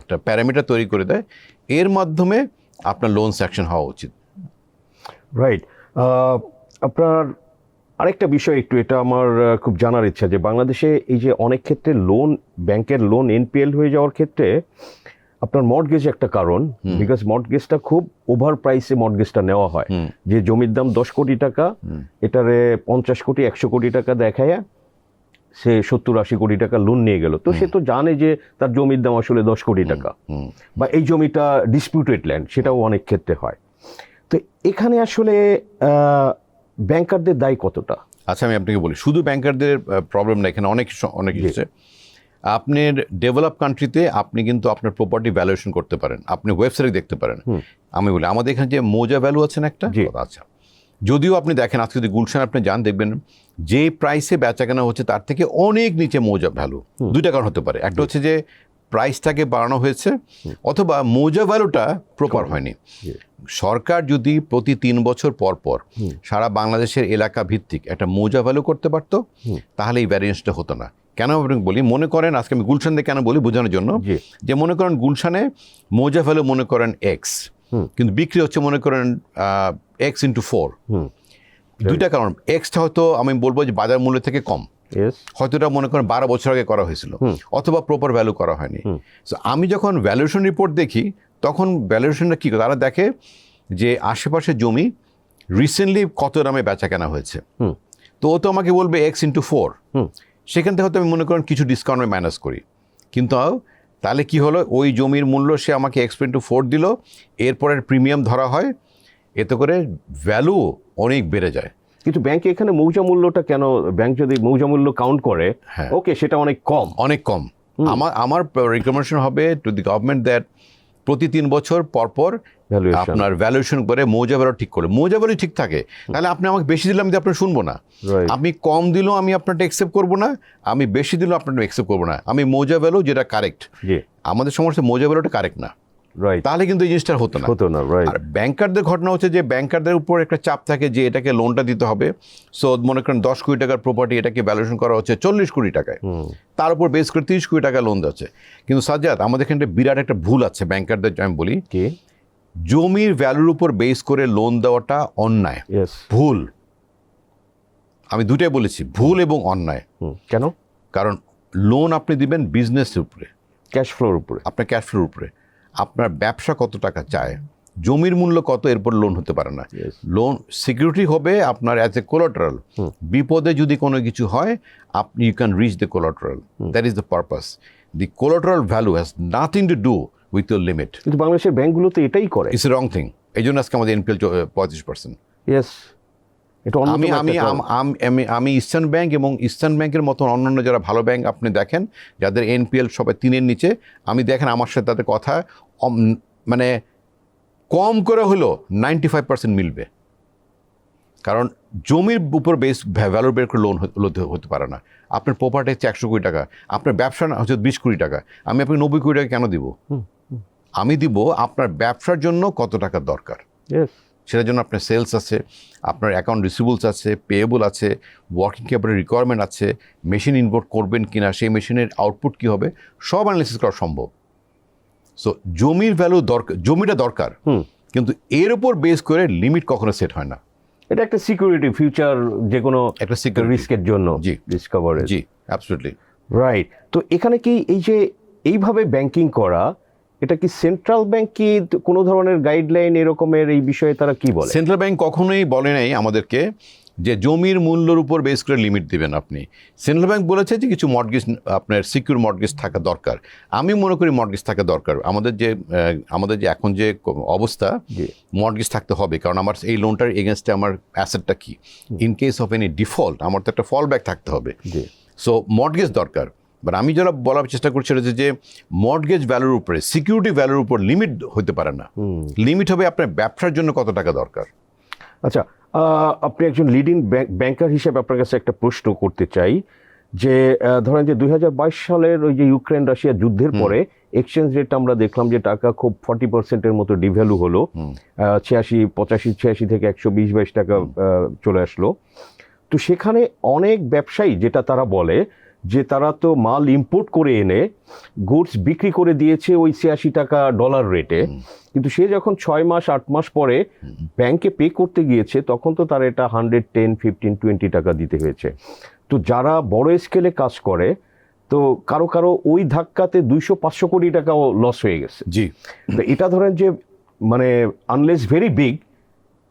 একটা প্যারামিটার তৈরি করে দেয়, এর মাধ্যমে আপনার লোন স্যাংশন হওয়া উচিত। রাইট। আপনার আরেকটা বিষয় একটু, এটা আমার খুব জানার ইচ্ছা যে বাংলাদেশে এই যে অনেক ক্ষেত্রে লোন, ব্যাংকের লোন এনপিএল হয়ে যাওয়ার ক্ষেত্রে আপনার মর্টগেজ একটা কারণ, বিকজ মর্টগেজটা খুব ওভার প্রাইসে মর্টগেজটা নেওয়া হয়, যে জমির দাম 10 কোটি টাকা, এটারে 50 কোটি 100 কোটি টাকা দেখায় সে 70-80 কোটি টাকা লোন নিয়ে গেল, তো সে তো জানে যে তার জমির দাম আসলে 10 কোটি টাকা, বা এই জমিটা ডিসপিউটেড ল্যান্ড, সেটাও অনেক ক্ষেত্রে হয়। তো এখানে আসলে ব্যাংকারদের দায় কতটা? আচ্ছা আমি আপনাকে বলি, শুধু ব্যাংকারদের প্রবলেম না, এখানে অনেক কিছু আছে। আপনার ডেভেলপ কান্ট্রিতে আপনি কিন্তু আপনার প্রপার্টি ভ্যালুয়েশন করতে পারেন, আপনি ওয়েবসাইটে দেখতে পারেন। আমি বলি আমাদের এখানে যে মোজা ভ্যালু আছে না একটা, আচ্ছা যদিও আপনি দেখেন আজকে যদি গুলশান আপনি যান দেখবেন যে প্রাইসে বেচা কেনা হচ্ছে তার থেকে অনেক নিচে মোজা ভ্যালু। দুইটা কারণ হতে পারে, একটা হচ্ছে যে প্রাইসটাকে বাড়ানো হয়েছে, অথবা মোজা ভ্যালুটা প্রপার হয়নি। সরকার যদি প্রতি 3 বছর পর পর সারা বাংলাদেশের এলাকা ভিত্তিক একটা মোজা ভ্যালু করতে পারতো, তাহলে এই ভ্যারিয়েন্সটা হতো না। কেন আপনাকে বলি, মনে করেন আজকে আমি গুলশান দিয়ে কেন বলি বোঝানোর জন্য, যে মনে করেন গুলশানে মোজা ভ্যালু মনে করেন এক্স, কিন্তু বিক্রি হচ্ছে মনে করেন x×4। দুইটা কারণ, এক্সটা হয়তো আমি বলবো যে বাজার মূল্য থেকে কম, হয়তো এটা মনে করেন 12 বছর আগে করা হয়েছিল, অথবা প্রপার ভ্যালু করা হয়নি। সো আমি যখন ভ্যালুয়েশন রিপোর্ট দেখি তখন ভ্যালুয়েশনটা কী করে, তারা দেখে যে আশেপাশে জমি রিসেন্টলি কত দামে বেচা কেনা হয়েছে, তো ও তো আমাকে বলবে x×4, সেখান থেকে হয়তো আমি মনে করেন কিছু ডিসকাউন্ট আমি মাইনাস করি, কিন্তু তাহলে কি হলো, ওই জমির মূল্য সে আমাকে x×4 দিল, এরপরের প্রিমিয়াম ধরা হয়, এতে করে ভ্যালু অনেক বেড়ে যায়। কিন্তু ব্যাংকে এখানে মৌজা মূল্যটা কেন, ব্যাংক যদি মৌজা মূল্য কাউন্ট করে, ওকে সেটা অনেক কম। আমার রিকমেন্ডেশন হবে টু দি গভর্নমেন্ট দ্যাট প্রতি 3 বছর পর পর আপনার ভ্যালুয়েশন করে মৌজা ভ্যালু ঠিক করলে, মৌজা ভ্যালু ঠিক থাকে, তাহলে আপনি আমাকে বেশি দিলে আমি আপনার শুনবো না, আমি কম দিলেও আমি আপনারটা অ্যাকসেপ্ট করবো না, আমি বেশি দিলেও আপনারটা অ্যাকসেপ্ট করবো না, আমি মৌজা ভ্যালু যেটা কারেক্ট, আমাদের সমস্যা মৌজা ভ্যালুটা কারেক্ট না, তাহলে কিন্তু এই জিনিসটা হতো না। আর ব্যাংকারদের ঘটনা হচ্ছে যে ব্যাংকারদের উপর একটা চাপ থাকে যে এটাকে লোনটা দিতে হবে, সো মনে করেন 10 কোটি টাকার প্রপার্টি, এটাকে ভ্যালুয়েশন করা হচ্ছে 40 কোটি টাকায়, তার উপর বেস করে 30 কোটি টাকা লোন দিচ্ছে। কিন্তু সাজ্জাদ, আমাদের এখানে বিরাট একটা ভুল আছে ব্যাংকারদের, আমি বলি জমির ভ্যালুর উপর বেস করে লোন দেওয়াটা অন্যায়, ভুল। আমি দুটাই বলেছি, ভুল এবং অন্যায়। কেন? কারণ লোন আপনি দিবেন বিজনেসের উপরে, ক্যাশ ফ্লোর উপরে, আপনার ক্যাশ ফ্লোর উপরে, আপনার ব্যবসা কত টাকা চায়, জমির মূল্য কত, এরপর লোন হতে পারে না। লোন সিকিউরিটি হবে আপনার অ্যাজ এ কোলাটারাল, বিপদে যদি কোনো কিছু হয় আপনি you can reach the collateral, that is the purpose. The collateral value has nothing to do with your limit. কিন্তু বাংলাদেশের ব্যাংকগুলোতে এটাই করে, ইটস এ রং থিং। এই জন্য আজকে আমাদের এনপিএল 35%। আমি ইস্টার্ন ব্যাংক এবং ইস্টার্ন ব্যাংকের মতন অন্যান্য যারা ভালো ব্যাংক আপনি দেখেন, যাদের এনপিএল সবাই 3-এর নিচে, আমি দেখেন আমার সাথে তাদের কথা মানে কম করে হলো 95% মিলবে, কারণ জমির উপর বেস ভ্যালু বের করে লোন হতে পারে না। আপনার প্রপার্টি হচ্ছে 100 কোটি টাকা, আপনার ব্যবসা হচ্ছে 20 কোটি টাকা, আমি আপনাকে 90 কোটি টাকা কেন দিব? আমি দিব আপনার ব্যবসার জন্য কত টাকা দরকার, সেটার জন্য আপনার সেলস আছে, আপনার অ্যাকাউন্ট রিসিভেবলস আছে, পেয়েবল আছে, ওয়ার্কিং ক্যাপিটাল রিকোয়ারমেন্ট আছে, মেশিন ইনভোর্ট করবেন কিনা, সেই মেশিনের আউটপুট কী হবে, সব অ্যানালিসিস করা সম্ভব। সো জমির ভ্যালু দরকার, জমিটা দরকার, কিন্তু এর উপর বেস করে লিমিট কখনো সেট হয় না। এটা একটা সিকিউরিটি, ফিউচার যে কোনো একটা সিকিউরিটি রিস্কের জন্য, জি রিস্ক কভারেজ। জি অ্যাবসলিউটলি রাইট। তো এখানে কি এই যে এইভাবে ব্যাংকিং করা, এটা কি সেন্ট্রাল ব্যাংক কি কোনো ধরনের গাইডলাইন এরকমের এই বিষয়ে তারা কি বলে? সেন্ট্রাল ব্যাংক কখনোই বলে নাই আমাদেরকে যে জমির মূল্যের উপর বেস করে লিমিট দিবেন আপনি। সেন্ট্রাল ব্যাংক বলেছে যে কিছু মর্টগেজ, আপনার সিকিউর মর্টগেজ থাকা দরকার। আমি মনে করি মর্টগেজ থাকা দরকার। আমাদের যে এখন যে অবস্থা, মর্টগেজ থাকতে হবে, কারণ আমার এই লোনটার এগেনস্টে আমার অ্যাসেটটা কি, in case of any default আমার তো একটা ফল ব্যাক থাকতে হবে। সো মর্টগেজ দরকার। বাট আমি যারা বলার চেষ্টা করছি সেটা যে মর্টগেজ ভ্যালুর উপরে, সিকিউরিটি ভ্যালুর উপর লিমিট হতে পারে না। লিমিট হবে আপনার ব্যবসার জন্য কত টাকা দরকার। আচ্ছা, আপনি একজন লিডিং ব্যাংকার হিসেবে আপনার কাছে একটা প্রশ্ন করতে চাই যে ধরেন যে 2022 সালের ওই যে ইউক্রেন রাশিয়া যুদ্ধের পরে এক্সচেঞ্জ রেট আমরা দেখলাম যে টাকা খুব 40%-এর মতো ডিভ্যালু হলো, 85 থেকে 120-22 টাকা চলে আসলো। তো সেখানে অনেক ব্যবসায়ী, যেটা তারা বলে যে তারা তো মাল ইম্পোর্ট করে এনে গুডস বিক্রি করে দিয়েছে ওই 86 টাকা ডলার রেটে, কিন্তু সে যখন 6 মাস 8 মাস পরে ব্যাংকে পে করতে গিয়েছে তখন তো তার এটা 110, 15, 20 টাকা দিতে হয়েছে। তো যারা বড় স্কেলে কাজ করে, তো কারো কারো ওই ধাক্কাতে 200-500 কোটি টাকাও লস হয়ে গেছে। জি, তো এটা ধরেন যে মানে আনলেস ভেরি বিগ,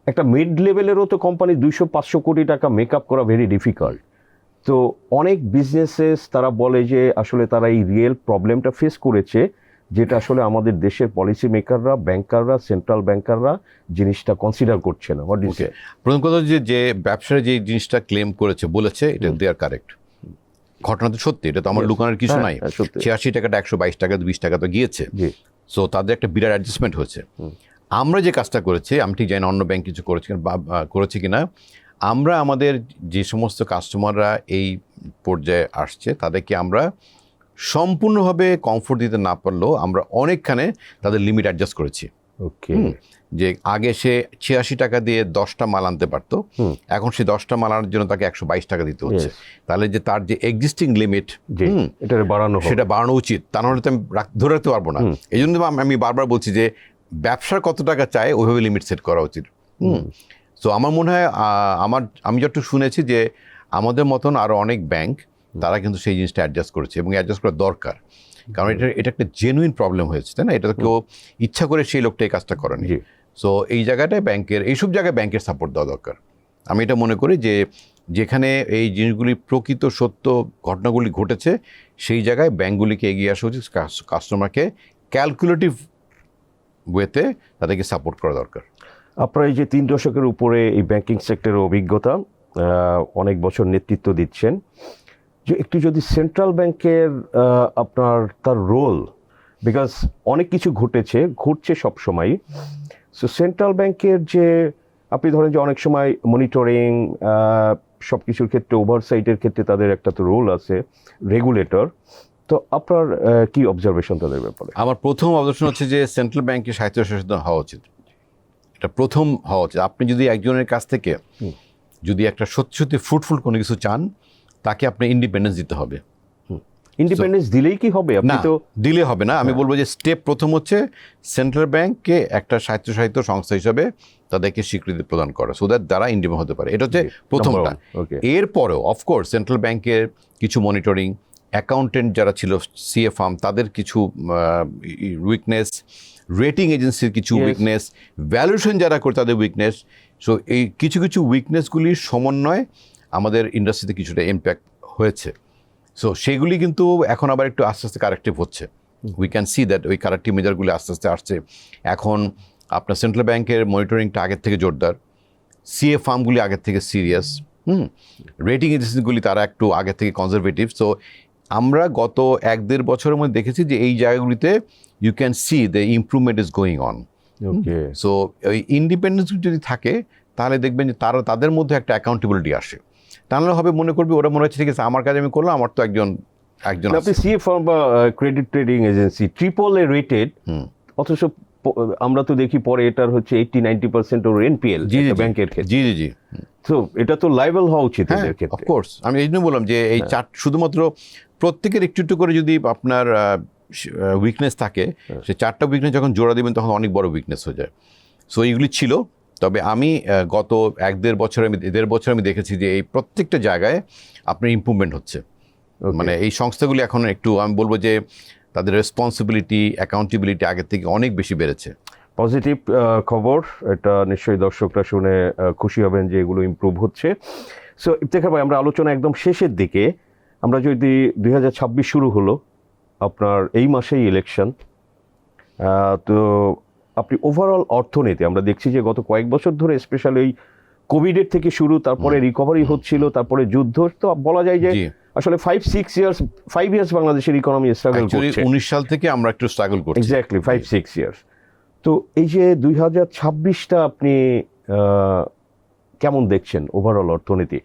একটা মিড লেভেলেরও তো কোম্পানি 200-500 কোটি টাকা মেক আপ করা ভেরি ডিফিকাল্ট। তো অনেক বিজনেসেস তারা বলে যে আসলে তারা এই রিয়েল প্রবলেমটা ফেস করেছে, যেটা আসলে আমাদের দেশের পলিসি মেকাররা, ব্যাংকাররা, সেন্ট্রাল ব্যাংকাররা জিনিসটা কনসিডার করছে না। What is it? প্রথম কথা যে ব্যবসায়ী যে জিনিসটা ক্লেম করেছে, বলেছে, এটা দে আর কারেক্ট। ঘটনা তো সত্যি, এটা তো আমার লুকানোর কিছু নাই। 86 টাকাটা 122 টাকা, 20 টাকা তো গিয়েছে। সো তাদের একটা বিরাট অ্যাডজাস্টমেন্ট হয়েছে। আমরা যে কাজটা করেছি, আমি ঠিক জানি না অন্য ব্যাংক কিছু করেছে কিনা, আমরা আমাদের যে সমস্ত কাস্টমাররা এই পর্যায়ে আসছে তাদেরকে আমরা সম্পূর্ণভাবে কমফোর্ট দিতে না পারলেও আমরা অনেকখানে তাদের লিমিট অ্যাডজাস্ট করেছি। ওকে, যে আগে সে 86 টাকা দিয়ে 10টা মাল আনতে পারতো, এখন সে 10টা মাল আনার জন্য তাকে 122 টাকা দিতে হচ্ছে। তাহলে যে তার যে এক্সিস্টিং লিমিট সেটা বাড়ানো উচিত, তা নাহলে তো আমি ধরে রাখতে পারবো না। এই জন্য আমি বারবার বলছি যে ব্যবসার কত টাকা চায় ওইভাবে লিমিট সেট করা উচিত। সো আমার মনে হয় আমি যতটুকু শুনেছি যে আমাদের মতন আরও অনেক ব্যাংক তারা কিন্তু সেই জিনিসটা অ্যাডজাস্ট করেছে, এবং অ্যাডজাস্ট করা দরকার, কারণ এটা একটা জেনুইন প্রবলেম হয়েছে, তাই না? এটা তো কেউ ইচ্ছা করে সেই লোকটা এই কাজটা করেনি। সো এই জায়গাটায় এইসব জায়গায় ব্যাংকের সাপোর্ট দেওয়া দরকার। আমি এটা মনে করি যে যেখানে এই জিনিসগুলি প্রকৃত সত্য ঘটনাগুলি ঘটেছে সেই জায়গায় ব্যাংকগুলিকে এগিয়ে আসা উচিত, কাস্টমারকে ক্যালকুলেটিভ ওয়েতে তাদেরকে সাপোর্ট করা দরকার। আপনার এই যে 3 দশকের উপরে এই ব্যাংকিং সেক্টরের অভিজ্ঞতা, অনেক বছর নেতৃত্ব দিচ্ছেন, যে একটু যদি সেন্ট্রাল ব্যাংকের আপনার তার রোল, বিকজ অনেক কিছু ঘটছে সবসময়, সো সেন্ট্রাল ব্যাংকের যে আপনি ধরেন যে অনেক সময় মনিটরিং, সব কিছুর ক্ষেত্রে ওভারসাইটের ক্ষেত্রে তাদের একটা তো রোল আছে, রেগুলেটর, তো আপনার কি অবজারভেশন তাদের ব্যাপারে? আমার প্রথম অবজারভেশন হচ্ছে যে সেন্ট্রাল ব্যাংকের স্বায়ত্তশাসিত হওয়া উচিত, এটা প্রথম হওয়া উচিত। আপনি যদি একজনের কাছ থেকে যদি একটা সত্যি সত্যি ফ্রুটফুল কোনো কিছু চান, তাকে আপনি ইন্ডিপেন্ডেন্স দিতে হবে। ইন্ডিপেন্ডেন্স দিলেই কি হবে? আপনি তো দিলে হবে না। আমি বলবো যে স্টেপ প্রথম হচ্ছে সেন্ট্রাল ব্যাংককে একটা স্বায়ত্তশাসিত সংস্থা হিসাবে তাদেরকে স্বীকৃতি প্রদান করা, সো দ্যাট তারা ইন্ডিপেন্ডেন্ট হতে পারে। এটা হচ্ছে প্রথমটা। এরপরেও অফকোর্স সেন্ট্রাল ব্যাংকের কিছু মনিটরিং, অ্যাকাউন্টেন্ট যারা ছিল, সিএ ফার্ম, তাদের কিছু উইকনেস, রেটিং এজেন্সির কিছু উইকনেস, ভ্যালুয়েশন যারা করে তাদের উইকনেস। সো এই কিছু কিছু উইকনেসগুলির সমন্বয়ে আমাদের ইন্ডাস্ট্রিতে কিছুটা ইম্প্যাক্ট হয়েছে। সো সেগুলি কিন্তু এখন আবার একটু আস্তে আস্তে কারেক্টিভ হচ্ছে। উই ক্যান সি দ্যাট ওই কারেক্টিভ মেজারগুলি আস্তে আস্তে আসছে। এখন আপনার সেন্ট্রাল ব্যাংকের মনিটরিংটা আগের থেকে জোরদার, সিএ ফার্মগুলি আগের থেকে সিরিয়াস, রেটিং এজেন্সিগুলি তারা একটু আগের থেকে কনজারভেটিভ। সো আমরা গত 1-1.5 বছরের মধ্যে দেখেছি যে এই জায়গাগুলিতে you can see the improvement is going on. So ওই ইন্ডিপেন্ডেন্স যদি থাকে তাহলে দেখবেন যে তাদের মধ্যে একটা অ্যাকাউন্টেবিলিটি আসে। তাহলে হবে মনে করবে, ওরা মনে হচ্ছে ঠিক আছে আমার কাজ আমি করলাম, আমার তো একজন আপনি সিএ ফার্ম বা credit trading agency triple A rated, অথচ আমরা তো দেখি পরে এটার হচ্ছে 80-90% ওর এনপিএল ব্যাংকের ক্ষেত্রে। জি জি জি। তো এটা তো লাইবেল হওয়া উচিত এদের ক্ষেত্রে। অফকোর্স, আমি এই জন্য বললাম যে এই চার্ট শুধুমাত্র প্রত্যেকের একটু একটু করে যদি আপনার উইকনেস থাকে, সে 4টা উইকনেস যখন জোড়া দিবেন তখন অনেক বড় উইকনেস হয়ে যায়। সো এইগুলি ছিল। তবে আমি গত 1-1.5 বছর আমি দেখেছি যে এই প্রত্যেকটা জায়গায় আপনার ইমপ্রুভমেন্ট হচ্ছে। মানে এই সংস্থাগুলি এখন একটু আমি বলবো যে তাদের রেসপন্সিবিলিটি, অ্যাকাউন্টেবিলিটি আগের থেকে অনেক বেশি বেড়েছে। পজিটিভ খবর, এটা নিশ্চয়ই দর্শকরা শুনে খুশি হবেন যে এগুলো ইমপ্রুভ হচ্ছে। সো ইফতেখার ভাই, আমরা আলোচনা একদম শেষের দিকে। আমরা যদি 2026 শুরু হলো, আপনার এই মাসেই ইলেকশন, তো আপনি ওভারঅল অর্থনীতি, আমরা দেখছি যে গত কয়েক বছর ধরে স্পেশালি এই কোভিডের থেকে শুরু, তারপরে রিকভারি হচ্ছিল, তারপরে যুদ্ধ, তো বলা যায় যে আসলে 5 ইয়ার্স বাংলাদেশের ইকোনমি স্ট্রাগল করছে। 19 সাল থেকে আমরা একটু স্ট্রাগল করছি। Exactly 5-6 years. তো এই যে 2026টা আপনি কেমন দেখছেন ওভারঅল অর্থনীতি?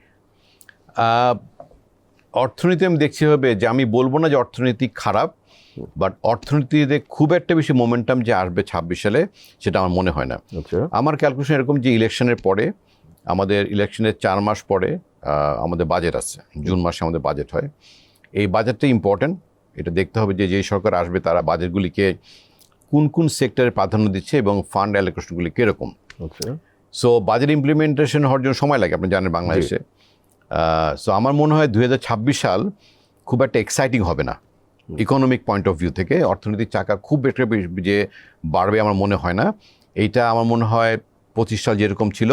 অর্থনীতি আমি দেখছি হবে যে আমি বলবো না যে অর্থনীতি খারাপ, বাট অর্থনীতিতে খুব একটা বেশি মোমেন্টাম যে আসবে 26 সালে সেটা আমার মনে হয় না। আমার ক্যালকুলেশন এরকম যে ইলেকশনের পরে, আমাদের ইলেকশনের 4 মাস পরে আমাদের বাজেট আছে, জুন মাসে আমাদের বাজেট হয়। এই বাজেটটা ইম্পর্টেন্ট, এটা দেখতে হবে যে যেই সরকার আসবে তারা বাজেটগুলিকে কোন কোন সেক্টরে প্রাধান্য দিচ্ছে এবং ফান্ড অ্যালোকেশনগুলি কীরকম। সো বাজেট ইমপ্লিমেন্টেশন হওয়ার জন্য সময় লাগে, আপনি জানেন বাংলাদেশে। সো আমার মনে হয় 2026 সাল খুব একটা এক্সাইটিং হবে না ইকোনমিক পয়েন্ট অফ ভিউ থেকে। অর্থনৈতিক চাকা খুব একটা যে বাড়বে আমার মনে হয় না। এইটা আমার মনে হয় 25 সাল যেরকম ছিল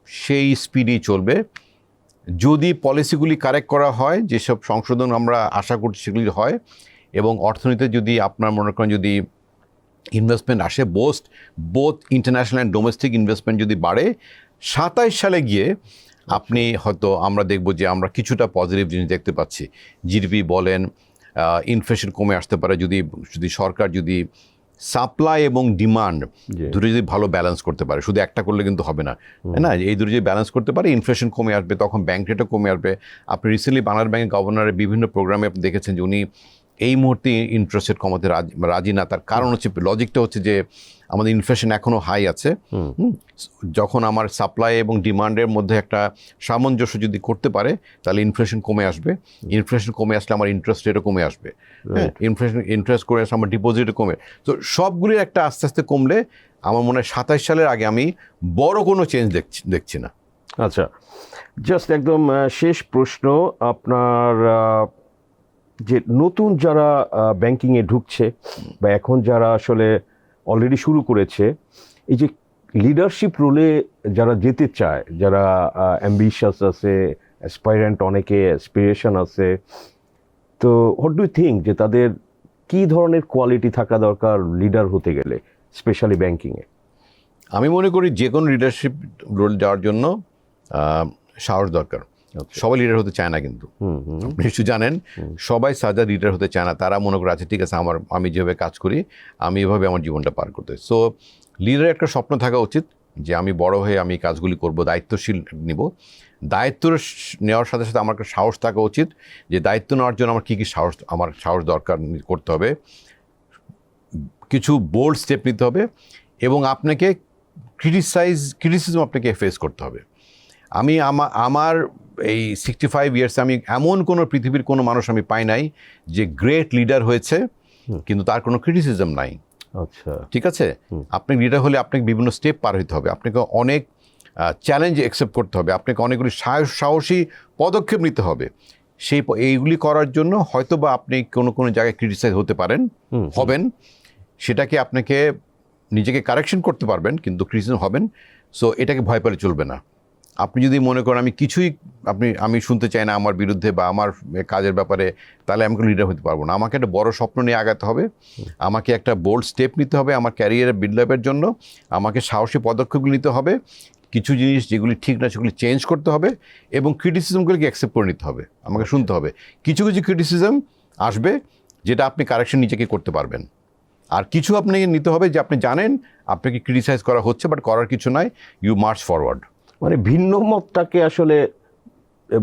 সেই স্পিডেই চলবে, যদি পলিসিগুলি কারেক্ট করা হয়, যেসব সংশোধন আমরা আশা করছি সেগুলি হয়, এবং অর্থনীতিতে যদি আপনার মনে করেন যদি ইনভেস্টমেন্ট আসে, both international and domestic investment যদি বাড়ে, 27 সালে গিয়ে আপনি হয়তো আমরা দেখব যে আমরা কিছুটা পজিটিভ জিনিস দেখতে পাচ্ছি। জিডিপি বলেন, ইনফ্লেশন কমে আসতে পারে যদি সরকার যদি সাপ্লাই এবং ডিমান্ড দুটো যদি ভালো ব্যালেন্স করতে পারে। শুধু একটা করলে কিন্তু হবে না, তাই না? এই দুটো যদি ব্যালেন্স করতে পারে, ইনফ্লেশন কমে আসবে, তখন ব্যাংক রেটও কমে আসবে। আপনি রিসেন্টলি বাংলাদেশ ব্যাংকের গভর্নরের বিভিন্ন প্রোগ্রামে আপনি দেখেছেন যে উনি এই মুহূর্তে ইন্টারেস্ট রেট কমাতে রাজি না। তার কারণ হচ্ছে, লজিকটা হচ্ছে যে আমাদের ইনফ্লেশন এখনও হাই আছে। যখন আমার সাপ্লাই এবং ডিমান্ডের মধ্যে একটা সামঞ্জস্য যদি করতে পারে, তাহলে ইনফ্লেশন কমে আসবে। ইনফ্লেশন কমে আসলে আমার ইন্টারেস্ট রেটও কমে আসবে। হ্যাঁ, ইন্টারেস্ট করে আসলে আমার ডিপোজিটও কমে। তো সবগুলির একটা আস্তে আস্তে কমলে আমার মনে হয় 27 সালের আগে আমি বড় কোনো চেঞ্জ দেখছি না। আচ্ছা, জাস্ট একদম শেষ প্রশ্ন, আপনার যে নতুন যারা ব্যাংকিংয়ে ঢুকছে বা এখন যারা আসলে অলরেডি শুরু করেছে, এই যে লিডারশিপ রোলে যারা যেতে চায়, যারা অ্যাম্বিশাস আছে, অ্যাসপাইরেন্ট, অনেকে অ্যাসপিরেশন আছে, তো হোয়াট ডু ইউ থিঙ্ক যে তাদের কী ধরনের কোয়ালিটি থাকা দরকার লিডার হতে গেলে, স্পেশালি ব্যাংকিংয়ে? আমি মনে করি যে কোনো লিডারশিপ রোল যাওয়ার জন্য সাহস দরকার। সবাই লিডার হতে চায় না, কিন্তু আপনি নিশ্চয়ই জানেন সবাই সাজা লিডার হতে চায় না। তারা মনে করে আছে ঠিক আছে, আমি যেভাবে কাজ করি আমি এভাবে আমার জীবনটা পার করতে। সো লিডারের একটা স্বপ্ন থাকা উচিত যে আমি বড় হয়ে আমি কাজগুলি করব, দায়িত্বশীল নিব। দায়িত্ব নেওয়ার সাথে সাথে আমার একটা সাহস থাকা উচিত যে দায়িত্ব নেওয়ার জন্য আমার কী সাহস দরকার করতে হবে। কিছু বোল্ড স্টেপ নিতে হবে এবং আপনাকে ক্রিটিসিজম আপনাকে ফেস করতে হবে। আমি আমার এই 65 ইয়ার্সে আমি এমন কোনো পৃথিবীর কোনো মানুষ আমি পাই নাই যে গ্রেট লিডার হয়েছে কিন্তু তার কোনো ক্রিটিসিজম নাই। আচ্ছা, ঠিক আছে। আপনি লিডার হলে আপনাকে বিভিন্ন স্টেপ পার হতে হবে, আপনাকে অনেক চ্যালেঞ্জ অ্যাকসেপ্ট করতে হবে, আপনাকে অনেকগুলি সাহসী পদক্ষেপ নিতে হবে। এইগুলি করার জন্য হয়তো বা আপনি কোনো জায়গায় ক্রিটিসাইজ হবেন, সেটাকে আপনাকে নিজেকে কারেকশন করতে পারবেন, কিন্তু ক্রিটিসিজম হবেন। সো এটাকে ভয় পেলে চলবে না। আপনি যদি মনে করেন আমি শুনতে চাই না আমার বিরুদ্ধে বা আমার কাজের ব্যাপারে, তাহলে আমি কোনো লিডার হতে পারবো না। আমাকে একটা বড় স্বপ্ন নিয়ে আগাতে হবে, আমাকে একটা বোল্ড স্টেপ নিতে হবে আমার ক্যারিয়ারের বিল্ড আপের জন্য, আমাকে সাহসী পদক্ষেপগুলি নিতে হবে, কিছু জিনিস যেগুলি ঠিক না সেগুলি চেঞ্জ করতে হবে এবং ক্রিটিসিজমগুলিকে অ্যাকসেপ্ট করে নিতে হবে, আমাকে শুনতে হবে। কিছু ক্রিটিসিজম আসবে যেটা আপনি কারেকশন নিজেকে করতে পারবেন, আর কিছু আপনাকে নিতে হবে যে আপনি জানেন আপনাকে ক্রিটিসাইজ করা হচ্ছে বাট করার কিছু নয়, ইউ মার্চ ফরওয়ার্ড। মানে ভিন্ন মতটাকে আসলে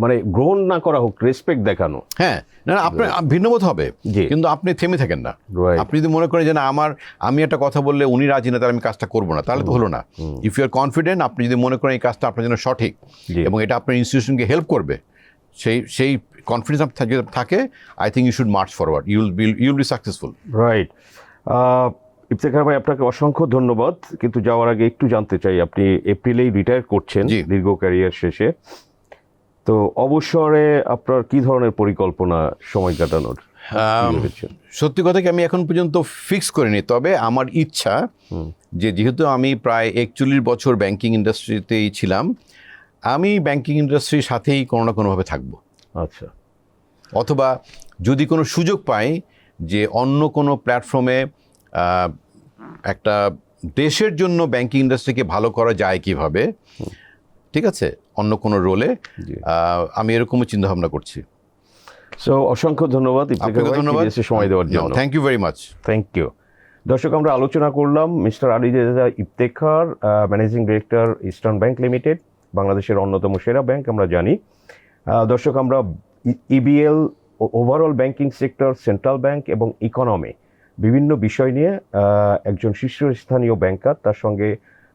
মানে গ্রহণ না করা হোক, রেসপেক্ট দেখানো। হ্যাঁ, না আপনার ভিন্নমত হবে, জি। কিন্তু আপনি থেমে থাকেন না। Right. আপনি যদি মনে করেন যে না আমি একটা কথা বললে উনি রাজি না, তাহলে আমি কাজটা করবো না, তাহলে তো হলো না। ইফ ইউ আর কনফিডেন্ট, আপনি যদি মনে করেন এই কাজটা আপনার জন্য সঠিক জি। এবং এটা আপনার ইনস্টিটিউশনকে হেল্প করবে, সেই কনফিডেন্স যদি থাকে, I think you should march forward, you'll be successful. Right. Iftekhar ভাই, আপনাকে অসংখ্য ধন্যবাদ। কিন্তু যাওয়ার আগে একটু জানতে চাই, আপনি এপ্রিলেই রিটায়ার করছেন জি। দীর্ঘ ক্যারিয়ার শেষে, তো অবসরে আপনার কি ধরনের পরিকল্পনা সময় কাটানোর কি ভেবেছেন? সত্যি কথা কি, আমি এখন পর্যন্ত ফিক্স করিনি, তবে আমার ইচ্ছা যে যেহেতু আমি প্রায় 41 বছর ব্যাংকিং ইন্ডাস্ট্রিতেই ছিলাম, আমি ব্যাংকিং ইন্ডাস্ট্রির সাথেই কোনো না কোনোভাবে থাকবো। আচ্ছা। অথবা যদি কোনো সুযোগ পাই যে অন্য কোনো প্ল্যাটফর্মে একটা দেশের জন্য ব্যাংকিং ইন্ডাস্ট্রিকে ভালো করা যায় কিভাবে, ঠিক আছে, অন্য কোনো রোলে, জি। আমি এরকমও চিন্তাভাবনা করছি। সো অসংখ্য ধন্যবাদ ইফতেখার আপনাকে ভাই, ধন্যবাদ, TBS এ সময় দেওয়ার জন্য। Thank you very much. Thank you. দর্শক, আমরা আলোচনা করলাম mister Ali Reza Iftekhar, managing director, Eastern Bank Limited, বাংলাদেশের অন্যতম সেরা ব্যাংক আমরা জানি। দর্শক, আমরা EBL, overall banking sector, central bank এবং ইকোনমি বিভিন্ন বিষয় নিয়ে একজন শীর্ষস্থানীয় ব্যাংকার, তার সঙ্গে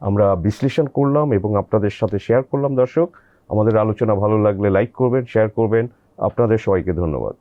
আমরা বিশ্লেষণ করলাম এবং আপনাদের সাথে শেয়ার করলাম। দর্শক, আমাদের আলোচনা ভালো লাগলে লাইক করবেন, শেয়ার করবেন। আপনাদের সবাইকে ধন্যবাদ।